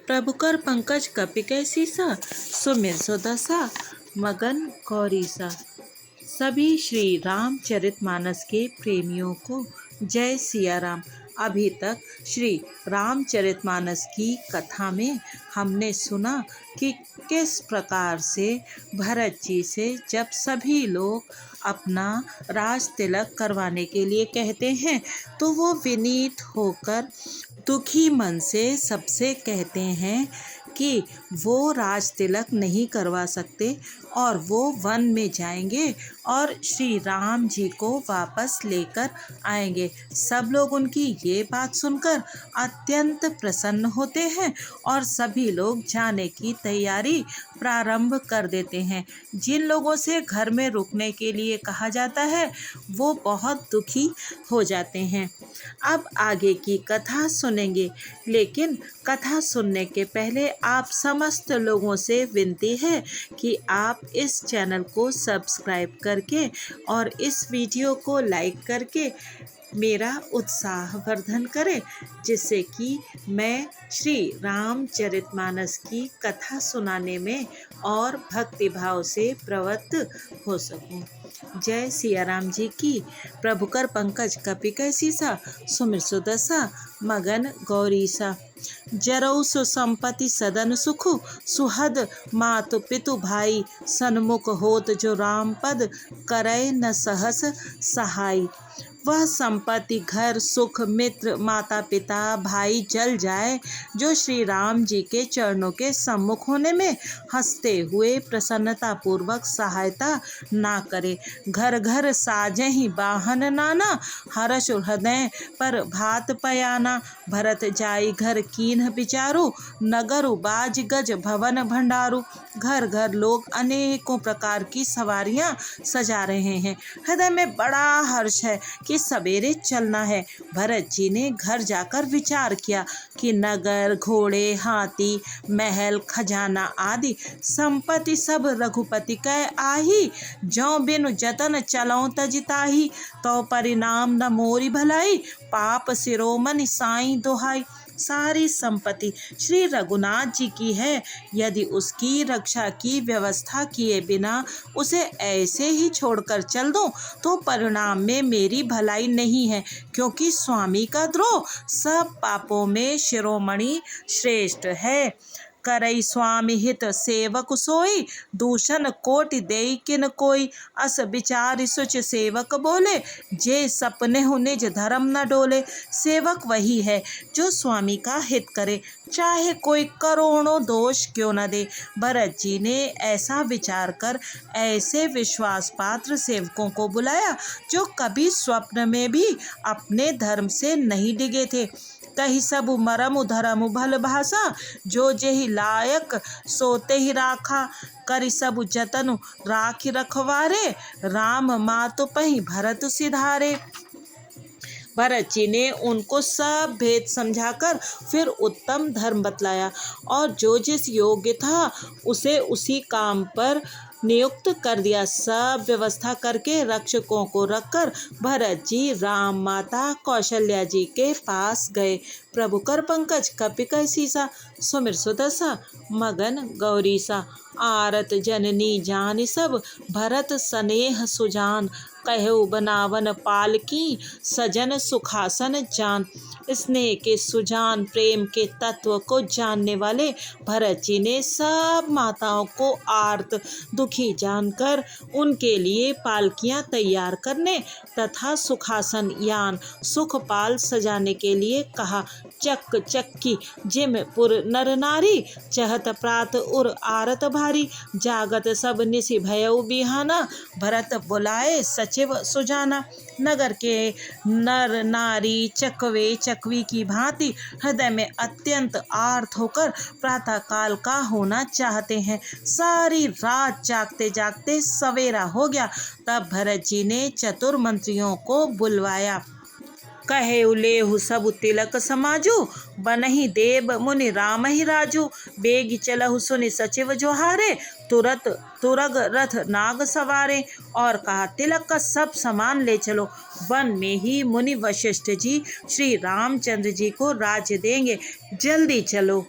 प्रभुकर पंकज कपिकै सीसा सुमिर सुदशा मगन गौरी सा। सभी श्री रामचरितमानस के प्रेमियों को जय सिया राम। अभी तक श्री रामचरितमानस की कथा में हमने सुना कि किस प्रकार से भरत जी से जब सभी लोग अपना राज तिलक करवाने के लिए कहते हैं तो वो विनीत होकर दुखी मन से सबसे कहते हैं कि वो राज तिलक नहीं करवा सकते और वो वन में जाएंगे और श्री राम जी को वापस लेकर आएंगे। सब लोग उनकी ये बात सुनकर अत्यंत प्रसन्न होते हैं और सभी लोग जाने की तैयारी प्रारंभ कर देते हैं। जिन लोगों से घर में रुकने के लिए कहा जाता है वो बहुत दुखी हो जाते हैं। अब आगे की कथा सुनेंगे, लेकिन कथा सुनने के पहले आप समस्त लोगों से विनती है कि आप इस चैनल को सब्सक्राइब करके और इस वीडियो को लाइक करके मेरा उत्साहवर्धन करें, जिससे कि मैं श्री रामचरितमानस की कथा सुनाने में और भक्तिभाव से प्रवृत्त हो सकूं। जय सिया राम जी की। प्रभुकर पंकज कपिकै सीसा सुमिर सुदशा मगन गौरी सा। जरऊ सुसंपत्ति सदन सुखु सुहद मातु पितु भाई सन्मुख होत जो राम पद करय न सहस सहाय। वह संपत्ति घर सुख मित्र माता पिता भाई जल जाए जो श्री राम जी के चरणों के सम्मुख होने में हंसते हुए प्रसन्नता पूर्वक सहायता ना करे। घर घर साजहि वाहन नाना हर्ष हृदय पर भात पयाना। भरत जाई घर कीन्ह विचारो नगरु बाज गज भवन भंडारू। घर घर लोग अनेकों प्रकार की सवारियां सजा रहे हैं। हृदय में बड़ा हर्ष है कि सवेरे चलना है। भरत जी ने घर जाकर विचार किया कि नगर घोड़े हाथी महल खजाना आदि संपत्ति सब रघुपति कै आही। जौ बिनु जतन चलौ तजिताही तो परिणाम न मोरी भलाई पाप शिरोमणि साई दोहाई। सारी संपत्ति श्री रघुनाथ जी की है। यदि उसकी रक्षा की व्यवस्था किए बिना उसे ऐसे ही छोड़कर चल दूं तो परिणाम में मेरी भलाई नहीं है, क्योंकि स्वामी का द्रोह सब पापों में शिरोमणि श्रेष्ठ है। करई स्वामी हित सेवक सोई दूषण कोटि देई किन कोई। अस विचार सुच सेवक बोले जे सपने हो निज धर्म न डोले। सेवक वही है जो स्वामी का हित करे, चाहे कोई करोड़ों दोष क्यों न दे। भरत जी ने ऐसा विचार कर ऐसे विश्वास पात्र सेवकों को बुलाया जो कभी स्वप्न में भी अपने धर्म से नहीं डिगे थे। कही सब मरम धरम भल भाषा जो जेहि लायक सोते ही राखा। करि सब जतन राखी रखवारे राम मातु पहि भरत सिधारे। भरत जी ने उनको सब भेद समझाकर फिर उत्तम धर्म बतलाया और जो जिस योग्य था उसे उसी काम पर नियुक्त कर दिया। सब व्यवस्था करके रक्षकों को रखकर भरत जी राम माता कौशल्या जी के पास गए। प्रभुकर पंकज कपिकै सीसा सुमिर सुदशा मगन गौरी सा। आरत जननी जान सब भरत स्नेह सुजान कहु बनावन पालकी सजन सुखासन जान। स्नेह के सुजान प्रेम के तत्व को जानने वाले भरत जी ने सब माताओं को आर्त दुखी जानकर उनके लिए पालकियां तैयार करने तथा सुखासन यान सुखपाल सजाने के लिए कहा। चक चक्की जिम पुर नर नारी चहत प्रात उर आरत भारी। जागत सब निशि भयउ बिहाना भरत बुलाए सचिव सुजाना। नगर के नर नारी चकवे चकवी की भांति हृदय में अत्यंत आर्त होकर प्रातः काल का होना चाहते हैं। सारी रात जागते जागते सवेरा हो गया। तब भरत जी ने चतुर मंत्रियों को बुलवाया। कहे उलेहु सब तिलक समाजू बनहि देव मुनि राम ही राजू। बेग चलहु सुनि सचिव जोहारे तुरत तुरग रथ नाग सवारे। और कहा तिलक का सब सामान ले चलो, वन में ही मुनि वशिष्ठ जी श्री रामचंद्र जी को राज्य देंगे, जल्दी चलो।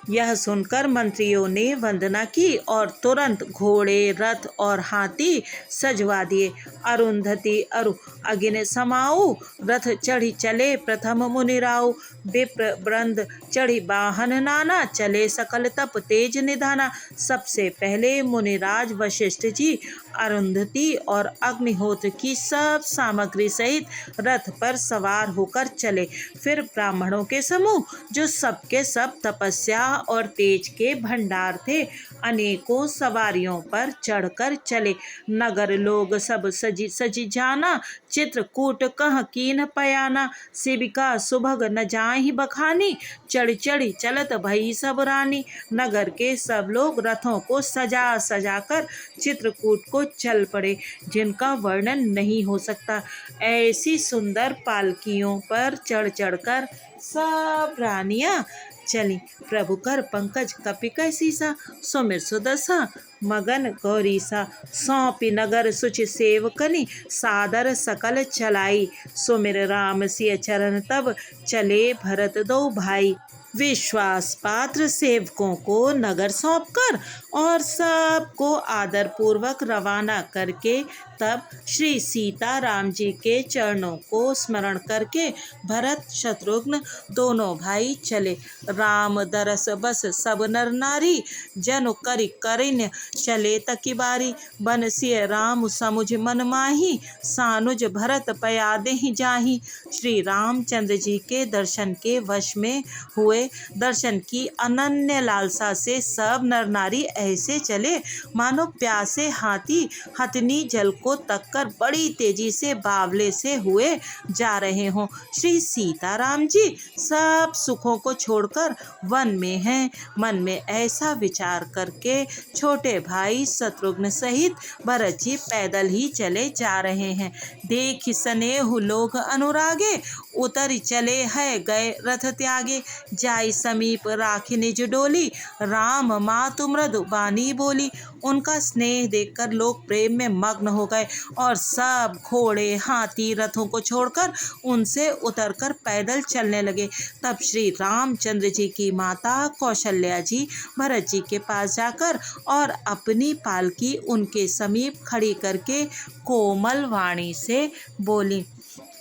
यह सुनकर मंत्रियों ने वंदना की और तुरंत घोड़े, रथ और हाथी सजवा दिए। अरुंधति अरु अगिन समाऊ, रथ चढ़ी चले प्रथम मुनिराऊ। विप्र वृंद चढ़ी वाहन नाना, चले सकल तप तेज निधाना। सबसे पहले मुनिराज वशिष्ठ जी अरुंधति और अग्निहोत्र की सब सामग्री सहित रथ पर सवार होकर चले। फिर ब्राह्मणों के समूह, जो सबके सब तपस्या और तेज के भंडार थे, अनेकों सवारियों पर चढ़कर चले। नगर लोग सब सजी सजी जाना, चित्रकूट कह कीन पयाना। शिविका सुभग न जाहि बखानी, चढ़ चढ़ी चलत भई सब रानी। नगर के सब लोग रथों को सजा सजा कर चित्रकूट को चल पड़े, जिनका वर्णन नहीं हो सकता। ऐसी सुंदर पालकियों पर चढ़ चढ़कर सब रानियां चली। प्रभु कर पंकज कपिकै सीसा, सुमिर सुदशा मगन गौरीसा। सौंपी नगर सुचि सेवकनी, सादर सकल चलाई। सुमिर राम सिय चरण तब, चले भरत दो भाई। विश्वास पात्र सेवकों को नगर सौंपकर और सबको आदर पूर्वक रवाना करके तब श्री सीता राम जी के चरणों को स्मरण करके भरत शत्रुघ्न दोनों भाई चले। राम दरस बस सब नर नारी, जनु करि करिन चले तकी बारी। बन सिय राम समुझ मन माही, सानुज भरत पयादे जाही। श्री रामचंद्र जी के दर्शन के वश में हुए। दर्शन की अनन्य लालसा से सब नर नारी ऐसे चले मानो प्यासे हाथी हथनी जल को तककर बड़ी तेजी से बावले से हुए जा रहे हों। श्री सीताराम जी सब सुखों को छोड़कर वन में हैं। मन में ऐसा विचार करके छोटे भाई शत्रुघ्न सहित भरत जी पैदल ही चले जा रहे हैं। देख स्नेहु लोग अनुरागे, उतर चले है गए रथ त्यागे। जाई समीप राखी निज डोली, राम मातु मृदु बानी बोली। उनका स्नेह देखकर लोग प्रेम में मग्न हो गए और सब घोड़े हाथी रथों को छोड़कर उनसे उतरकर पैदल चलने लगे। तब श्री रामचंद्र जी की माता कौशल्या जी भरत जी के पास जाकर और अपनी पालकी उनके समीप खड़ी करके कोमल वाणी से बोली।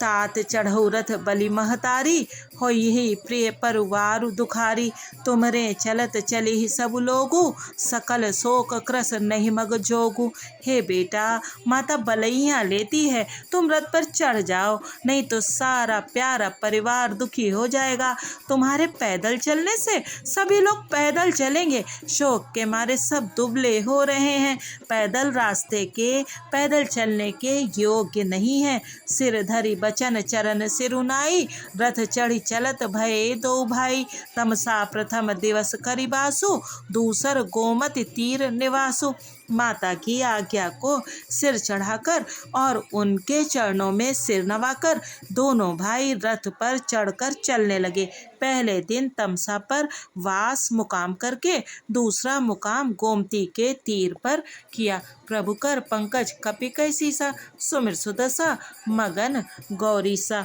तात चढ़ऊ रथ बलि महतारी, होई ही प्रिय परवारु दुखारी। तुमरे चलत चले ही सब लोगु, सकल शोक क्रस नहीं मग जोगु। हे बेटा, माता बलैया लेती है, तुम रथ पर चढ़ जाओ, नहीं तो सारा प्यारा परिवार दुखी हो जाएगा। तुम्हारे पैदल चलने से सभी लोग पैदल चलेंगे, शोक के मारे सब दुबले हो रहे हैं। पैदल रास्ते के पैदल चलने के योग्य नहीं है। सिर धरी बचन चरण सिरुनाई, रथ चढ़ी चलत भये दो भाई। तमसा प्रथम दिवस करिबासु, दूसर गोमति तीर निवासु। माता की आज्ञा को सिर चढ़ाकर और उनके चरणों में सिर नवाकर दोनों भाई रथ पर चढ़कर चलने लगे। पहले दिन तमसा पर वास मुकाम करके दूसरा मुकाम गोमती के तीर पर किया। प्रभु कर पंकज कपिकै सीसा, सुमिर सुदशा मगन गौरीसा।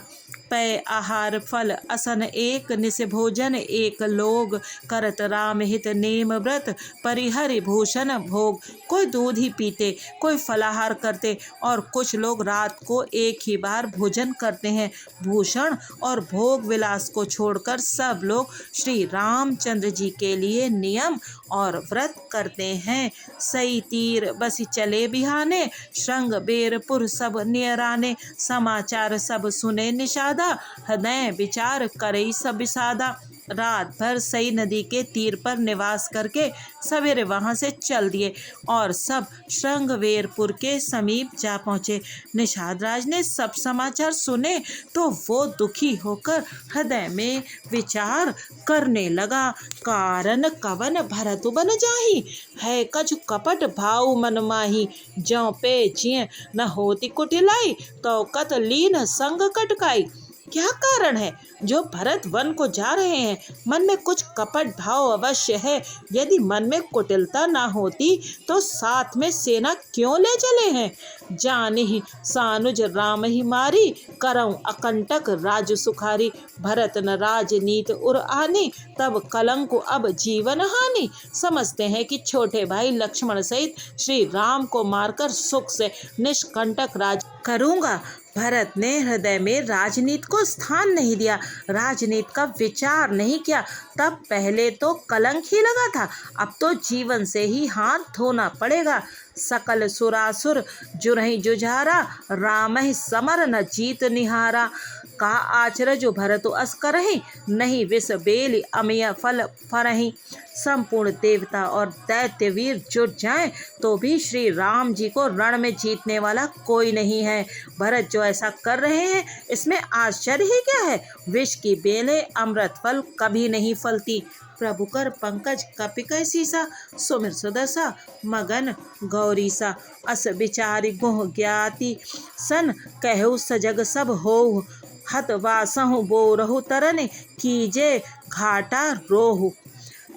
पै आहार फल असन एक, निस भोजन एक लोग। करत राम हित नेम व्रत, परिहरि भूषण भोग। कोई दूध ही पीते, कोई फलाहार करते और कुछ लोग रात को एक ही बार भोजन करते हैं। भूषण और भोग विलास को छोड़कर सब लोग श्री रामचंद्र जी के लिए नियम और व्रत करते हैं। सई तीर बसी चले बिहाने, श्रृंग बेरपुर सब नियराने। समाचार सब सुने निषादा, हृदय विचार करे सब विषादा। रात भर सई नदी के तीर पर निवास करके सवेरे वहां से चल दिए और सब श्रृंगवेरपुर के समीप जा पहुँचे। निषाद राज ने सब समाचार सुने तो वो दुखी होकर हृदय में विचार करने लगा। कारण कवन भरतु बन जाही, है कछु कपट भाव मन माही। ज्यों पे जिय न होती कुटिलाई, तो कत लीन संग कटकाई। क्या कारण है जो भरत वन को जा रहे हैं? मन में कुछ कपट भाव अवश्य है। यदि मन में कुटिलता ना होती तो साथ में सेना क्यों ले चले हैं? जानिहि सानुज राम ही मारी, करऊं अकंटक राज सुखारी। भरत न राजनीत उर आनी, तब कलंक अब जीवन हानि। समझते हैं कि छोटे भाई लक्ष्मण सहित श्री राम को मारकर सुख से निष्कंटक राज करूंगा। भरत ने हृदय में राजनीति को स्थान नहीं दिया, राजनीति का विचार नहीं किया। तब पहले तो कलंक ही लगा था, अब तो जीवन से ही हाथ धोना पड़ेगा। सकल सुरासुर जुरहि जुझारा, राम ही समर न जीत निहारा। का आचर जो भरत अस करहि, नहीं विष बेल अमय फल फरहि। संपूर्ण देवता और दैत्य वीर जुट जाएं तो भी श्री राम जी को रण में जीतने वाला कोई नहीं है। भरत जो ऐसा कर रहे हैं इसमें आश्चर्य ही क्या है? विष की बेलें अमृत फल कभी नहीं फलती। प्रभु कर पंकज कपिकै सीसा, सुमिर सुदशा मगन गौरीसा। अस विचारि गुह ज्ञाति सन, कहु सजग सब होहु। हत वासहु बोरहु तरन, कीजे घाटा रोहु।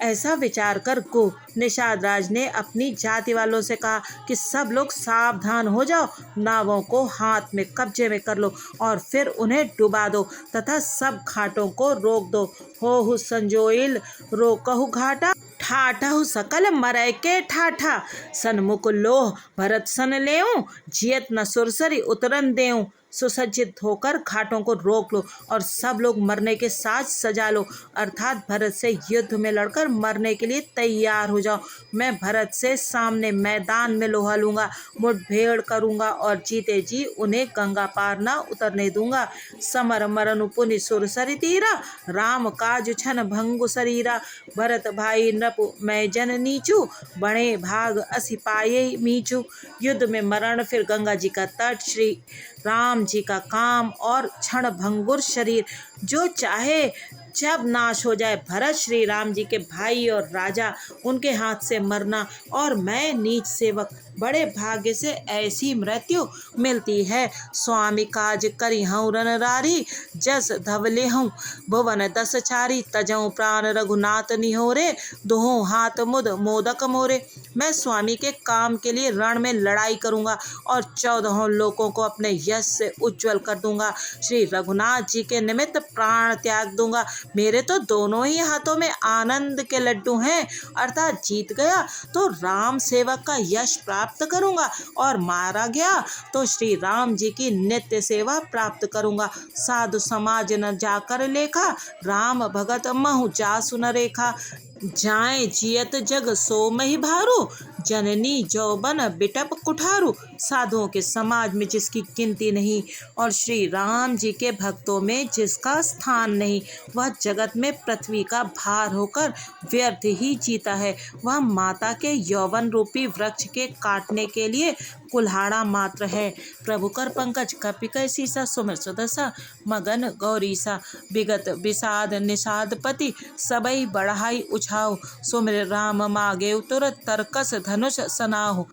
ऐसा विचार कर को निषाद राज ने अपनी जाति वालों से कहा कि सब लोग सावधान हो जाओ, नावों को हाथ में कब्जे में कर लो और फिर उन्हें डुबा दो तथा सब घाटों को रोक दो। हो संजोइल रोकहु घाटा, ठाठहु सकल मरय के ठाठा। सन्मुख लोह भरत सन लेऊं, जियत न सुरसरी उतरन देऊं। सुसज्जित होकर घाटों को रोक लो और सब लोग मरने के साज सजा लो, अर्थात भरत से युद्ध में लड़कर मरने के लिए तैयार हो जाओ। मैं भरत से सामने मैदान में लोहा लूंगा, मुठभेड़ करूंगा और जीते जी उन्हें गंगा पार न उतरने दूंगा। समर मरनु पुनि सुरसरि तीरा, राम काज छन भंगु शरीरा। भरत भाई नृपु मैं जन नीचू, बड़े भाग असि पाये मीचू। युद्ध में मरण, फिर गंगा जी का तट, श्री राम जी का काम और क्षण भंगुर शरीर, जो चाहे जब नाश हो जाए। भरत श्री राम जी के भाई और राजा, उनके हाथ से मरना और मैं नीच सेवक, बड़े भाग्य से ऐसी मृत्यु मिलती है। स्वामी काज करी हूँ रनरारी, जस धवले हूँ भुवन दस चारी। तजऊँ प्राण रघुनाथ निहोरे, दोहों हाथ मुद मोदक मोरे। मैं स्वामी के काम के लिए रण में लड़ाई करूंगा और 14 लोगों को अपने यश से उज्जवल कर दूंगा। श्री रघुनाथ जी के निमित्त प्राण त्याग दूंगा। मेरे तो दोनों ही हाथों में आनंद के लड्डू हैं, अर्थात जीत गया तो राम सेवक का यश प्राप्त करूंगा और मारा गया तो श्री राम जी की नित्य सेवा प्राप्त करूंगा। साधु समाज न जाकर लेखा, राम भगत महु जासु न रेखा। जाए जियत जग सो मही भारू, जननी जौबन बिटप कुठारू। साधुओं के समाज में जिसकी गिनती नहीं और श्री राम जी के भक्तों में जिसका स्थान नहीं, वह जगत में पृथ्वी का भार होकर व्यर्थ ही जीता है। वह माता के यौवन रूपी वृक्ष के काटने के लिए कुल्हाड़ा मात्र है। प्रभु कर पंकज कपिकै सीसा, सुमिर सुदशा मगन गौरीसा। विगत विषाद निषाद पति, सबई बढ़ाई उछाओ। सुमिर राम मागे तुरत, तरकस धनुष सनाहो।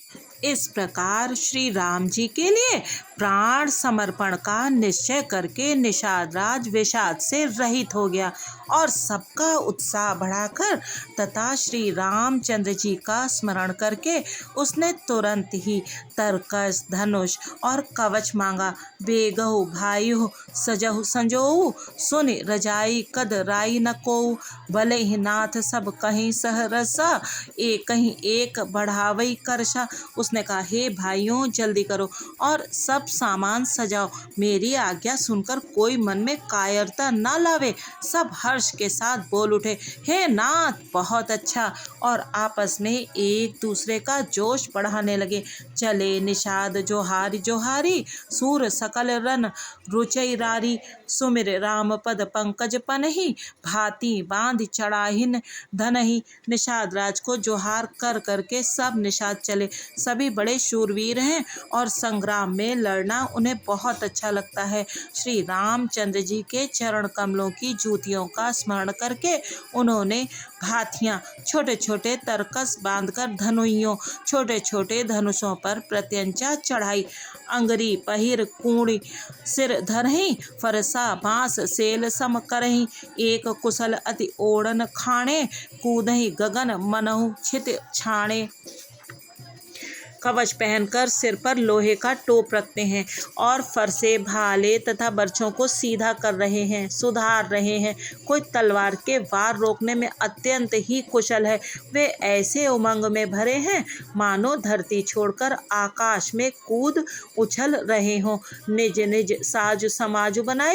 इस प्रकार श्री राम जी के लिए प्राण समर्पण का निश्चय करके निषाद राज विषाद से रहित हो गया और सबका उत्साह बढ़ाकर तथा श्री रामचंद्र जी का स्मरण करके उसने तुरंत ही तरकस धनुष और कवच मांगा। बेगहु भाइयो सजहु संजोऊ, सुनि रजाई कद राई न कोऊ। भले ही नाथ सब कहीं सहरसा, एक कहीं एक बढ़ावई करशा। उसने कहा, हे भाइयों जल्दी करो और सब सामान सजाओ। मेरी आज्ञा सुनकर कोई मन में कायरता न लावे। सब हर्ष के साथ बोल उठे, हे नाथ बहुत अच्छा, और आपस में एक दूसरे का जोश बढ़ाने लगे। चले निषाद जोहारी जोहारी, सूर सकल रन रुचैरारी। सुमिर राम पद पंकज पनहि, भांति बांध चढ़ाहिन धनहि। निषाद राज को जोहार कर करके सब निषाद चले। सभी बड़े शूरवीर हैं और संग्राम में लड़ करना उन्हें बहुत अच्छा लगता है। श्री रामचंद्र जी के चरण कमलों की जूतियों का स्मरण करके उन्होंने भाथियाँ छोटे छोटे तरकस बांधकर धनुइयों छोटे छोटे धनुषों पर प्रत्यंचा चढ़ाई। अंगरी पहिर कूणी सिर धरहीं, फरसा बांस सेल सम करहीं। एक कुशल अति ओढ़न खाणे, कूदहीं गगन मनहु छित छाणे। कवच पहनकर सिर पर लोहे का टोप रखते हैं और फरसे भाले तथा बर्छों को सीधा कर रहे हैं, सुधार रहे हैं। कोई तलवार के वार रोकने में अत्यंत ही कुशल है। वे ऐसे उमंग में भरे हैं मानो धरती छोड़कर आकाश में कूद उछल रहे हों। निज निज साज समाज बनाए,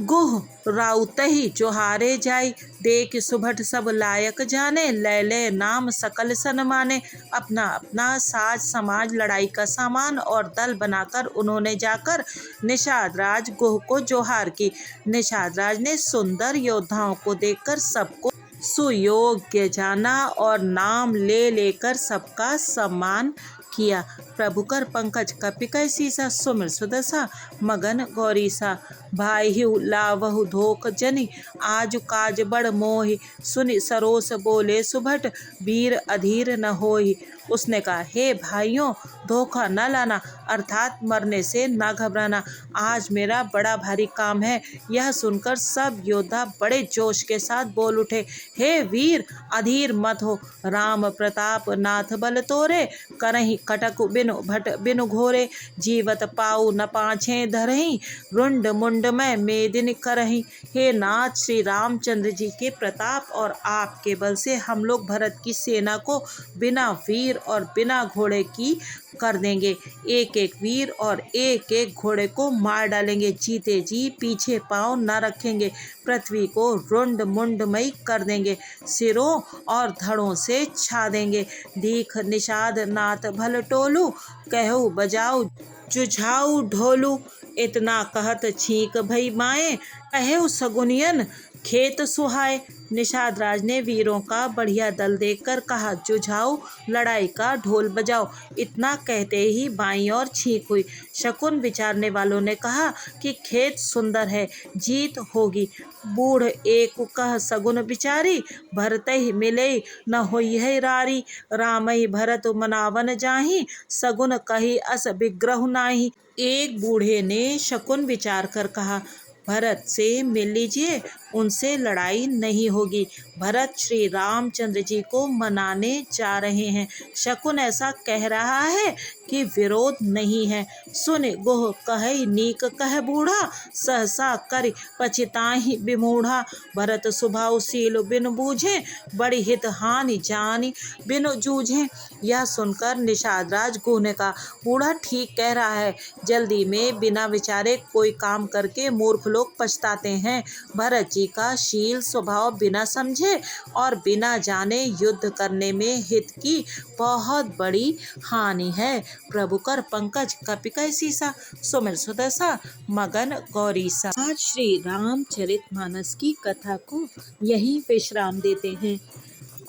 गुह राउतहि जोहारे जाई। देख सुभट सब लायक जाने, लय लय नाम सकल सन माने। अपना अपना साज समाज लड़ाई का सामान और दल बनाकर उन्होंने जाकर निषाद राज गुह को जोहार की। निषाद राज ने सुंदर योद्धाओं को देखकर सबको सुयोग्य जाना और नाम ले लेकर सबका सम्मान किया। प्रभु कर पंकज कपिकै सीसा, सुमिर सुदशा मगन गौरीसा। भाईहु लावहु धोख जनि, आजु काज बड़ मोहि। सुनि सरोस बोले सुभट, वीर अधीर न होहि। उसने कहा, हे भाइयों, धोखा न लाना अर्थात मरने से न घबराना। आज मेरा बड़ा भारी काम है। यह सुनकर सब योद्धा बड़े जोश के साथ बोल उठे, हे वीर, अधीर मत हो। राम प्रताप नाथ बल तोरे, करहीं कटक बिनु भट बिनु घोरे। जीवत पाऊ न पाछे धरहीं, रुंड मुंड में मेदिन करहीं। हे नाथ, श्री रामचंद्र जी के प्रताप और आपके बल से हम लोग भरत की सेना को बिना वीर और बिना घोड़े की कर देंगे। एक एक वीर और एक एक घोड़े को मार डालेंगे। जीते जी पीछे पांव न रखेंगे। पृथ्वी को रुंड मुंडमयी कर देंगे। सिरों और धड़ों से छा देंगे। दीख निषाद नाथ भल टोलू, कहू बजाऊ जुझाऊ ढोलू। इतना कहत छींक भई माए, कहेउ सगुनियन खेत सुहाए। निषाद राज ने वीरों का बढ़िया दल देखकर कहा, जुझाऊ लड़ाई का ढोल बजाओ। इतना कहते ही बाईं ओर छींक हुई। शकुन विचारने वालों ने कहा कि खेत सुंदर है, जीत होगी। बूढ़ एक कह सगुन विचारी, भरतहि मिले न होई है रारी। रामहि भरत मनावन जाहि, सगुन कही अस विग्रह नाही। एक बूढ़े ने शकुन विचार कर कहा, भरत से मिल लीजिए, उनसे लड़ाई नहीं होगी। भरत श्री रामचंद्र जी को मनाने जा रहे हैं। शकुन ऐसा कह रहा है कि विरोध नहीं है। सुन गोह कहे नीक कह बूढ़ा, सहसा कर पछिताहि विमूढ़ा। भरत स्वभाव शील बिन बूझे, बड़ी हित हानि जानि बिन जूझे। यह सुनकर निषाद राज गुह ने कहा, बूढ़ा ठीक कह रहा है। जल्दी में बिना विचारे कोई काम करके मूर्ख लोग पछताते हैं। भरत जी का शील स्वभाव बिना समझे और बिना जाने युद्ध करने में हित की बहुत बड़ी हानि है। प्रभु कर पंकज कपिकै सीसा, सुमिर सुदशा मगन गौरीसा। आज श्री रामचरितमानस की कथा को यहीं विश्राम देते हैं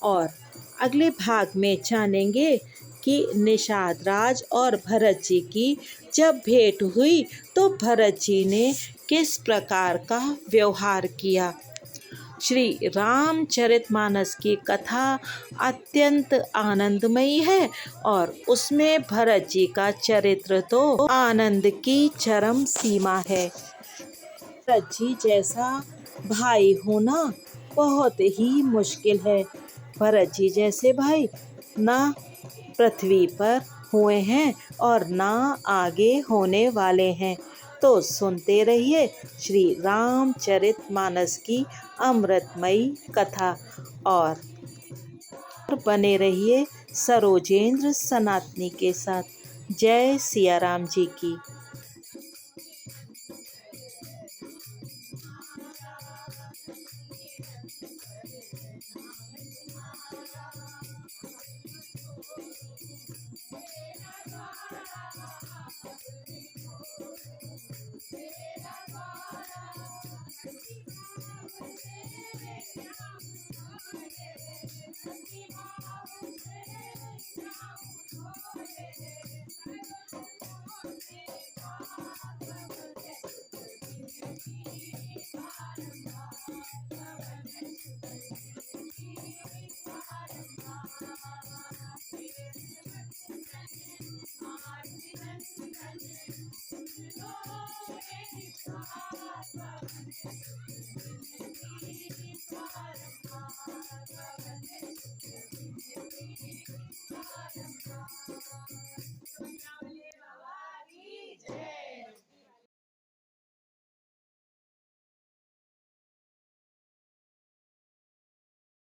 और अगले भाग में जानेंगे कि निषाद राज और भरत जी की जब भेंट हुई तो भरत जी ने किस प्रकार का व्यवहार किया। श्री रामचरितमानस की कथा अत्यंत आनंदमयी है और उसमें भरत जी का चरित्र तो आनंद की चरम सीमा है। भरत जी जैसा भाई होना बहुत ही मुश्किल है। भरत जी जैसे भाई ना पृथ्वी पर हुए हैं और ना आगे होने वाले हैं। तो सुनते रहिए श्री रामचरितमानस की अमृतमयी कथा और बने रहिए सरोजेंद्र सनातनी के साथ। जय सिया राम जी की।